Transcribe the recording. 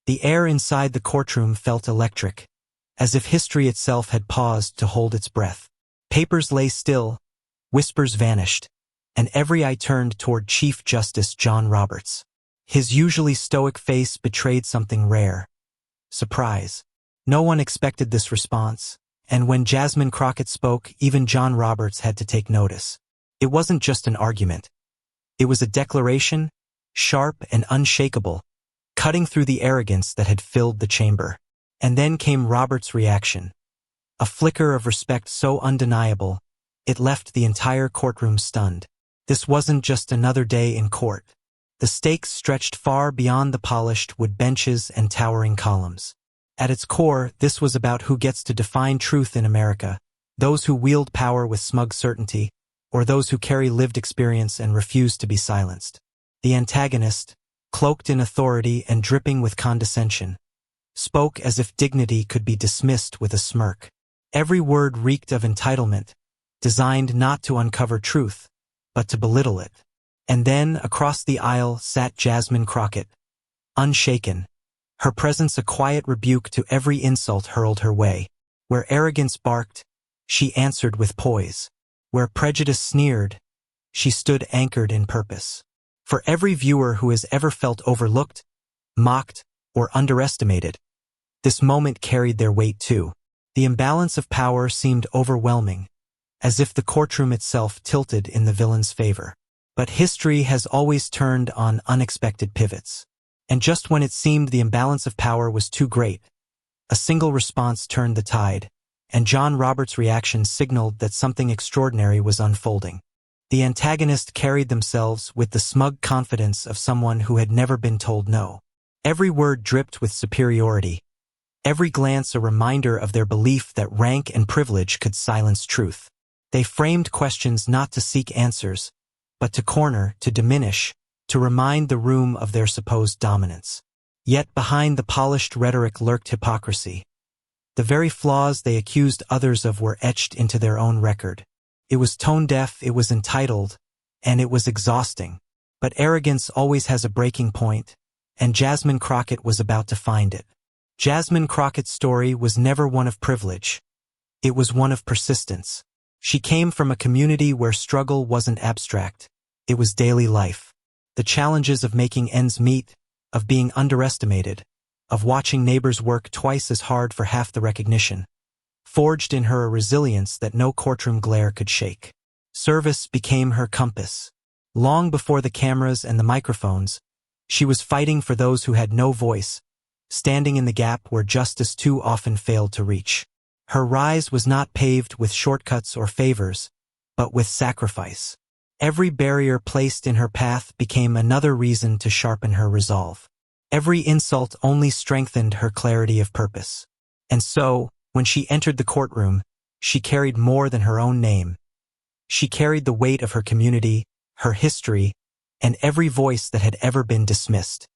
The air inside the courtroom felt electric, as if history itself had paused to hold its breath. Papers lay still, whispers vanished, and every eye turned toward Chief Justice John Roberts. His usually stoic face betrayed something rare: surprise. No one expected this response, and when Jasmine Crockett spoke, even John Roberts had to take notice. It wasn't just an argument. It was a declaration, sharp and unshakable, cutting through the arrogance that had filled the chamber. And then came Roberts' reaction. A flicker of respect so undeniable, it left the entire courtroom stunned. This wasn't just another day in court. The stakes stretched far beyond the polished wood benches and towering columns. At its core, this was about who gets to define truth in America: those who wield power with smug certainty, or those who carry lived experience and refuse to be silenced. The antagonist, cloaked in authority and dripping with condescension, spoke as if dignity could be dismissed with a smirk. Every word reeked of entitlement, designed not to uncover truth, but to belittle it. And then, across the aisle, sat Jasmine Crockett, unshaken, her presence a quiet rebuke to every insult hurled her way. Where arrogance barked, she answered with poise. Where prejudice sneered, she stood anchored in purpose. For every viewer who has ever felt overlooked, mocked, or underestimated, this moment carried their weight too. The imbalance of power seemed overwhelming, as if the courtroom itself tilted in the villain's favor. But history has always turned on unexpected pivots. And just when it seemed the imbalance of power was too great, a single response turned the tide, and John Roberts' reaction signaled that something extraordinary was unfolding. The antagonist carried themselves with the smug confidence of someone who had never been told no. Every word dripped with superiority, every glance a reminder of their belief that rank and privilege could silence truth. They framed questions not to seek answers, but to corner, to diminish, to remind the room of their supposed dominance. Yet behind the polished rhetoric lurked hypocrisy. The very flaws they accused others of were etched into their own record. It was tone-deaf, it was entitled, and it was exhausting. But arrogance always has a breaking point, and Jasmine Crockett was about to find it. Jasmine Crockett's story was never one of privilege. It was one of persistence. She came from a community where struggle wasn't abstract. It was daily life. The challenges of making ends meet, of being underestimated, of watching neighbors work twice as hard for half the recognition, forged in her a resilience that no courtroom glare could shake. Service became her compass. Long before the cameras and the microphones, she was fighting for those who had no voice, standing in the gap where justice too often failed to reach. Her rise was not paved with shortcuts or favors, but with sacrifice. Every barrier placed in her path became another reason to sharpen her resolve. Every insult only strengthened her clarity of purpose. And so, when she entered the courtroom, she carried more than her own name. She carried the weight of her community, her history, and every voice that had ever been dismissed.